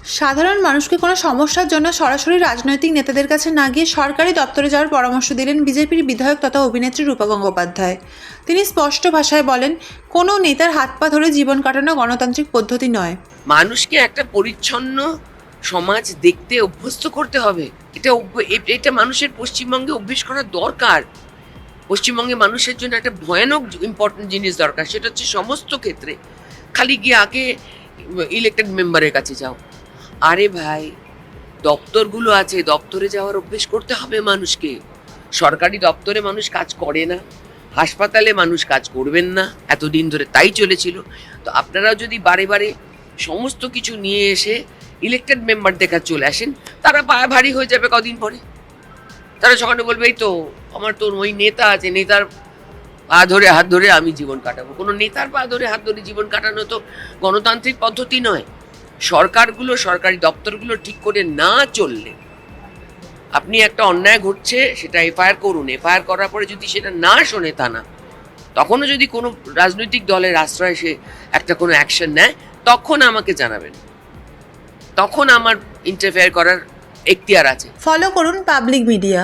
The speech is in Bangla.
সাধারণ মানুষকে কোনো সমস্যার জন্য সরাসরি রাজনৈতিক নেতাদের কাছে না গিয়ে সরকারি দপ্তরে যাওয়ার পরামর্শ দিলেন বিজেপির বিধায়ক তথা অভিনেত্রী রূপা গঙ্গোপাধ্যায়। তিনি স্পষ্ট ভাষায় বলেন, কোনো নেতার হাত পা ধরে জীবন কাটানো গণতান্ত্রিক পদ্ধতি নয়। মানুষকে একটা পরিচ্ছন্ন সমাজ দেখতে অভ্যস্ত করতে হবে। এটা মানুষের পশ্চিমবঙ্গে অভ্যেস করা দরকার। পশ্চিমবঙ্গে মানুষের জন্য একটা ভয়ানক ইম্পর্টেন্ট জিনিস দরকার, সেটা হচ্ছে সমস্ত ক্ষেত্রে খালি গিয়ে আগে ইলেক্টেড মেম্বারের কাছে যাও। আরে ভাই, দপ্তরগুলো আছে, দপ্তরে যাওয়ার অভ্যেস করতে হবে মানুষকে। সরকারি দপ্তরে মানুষ কাজ করে না, হাসপাতালে মানুষ কাজ করবেন না, এতদিন ধরে তাই চলেছিল। তো আপনারাও যদি বারে বারে সমস্ত কিছু নিয়ে এসে ইলেক্টেড মেম্বার দেখা চলে আসেন, তারা পায়ে ভারী হয়ে যাবে কদিন পরে। তারা সকালে বলবে, এই তো আমার তো ওই নেতা আছে, নেতার পা ধরে হাত ধরে আমি জীবন কাটাবো। কোনো নেতার পা ধরে হাত ধরে জীবন কাটানো তো গণতান্ত্রিক পদ্ধতি নয়। সরকারগুলো, সরকারি দপ্তরগুলো ঠিক করে না চললে, আপনি একটা অন্যায় ঘটছে সেটা এফআইআর করুন, এফআইআর করার পরে যদি সেটা না শোনে থানা, তখনও যদি কোনো রাজনৈতিক দলের আশ্রয় সে একটা কোনো অ্যাকশন নেয়, তখন আমাকে জানাবেন, তখন আমার ইন্টারফেয়ার করার এখতিয়ার আছে। ফলো করুন পাবলিক মিডিয়া।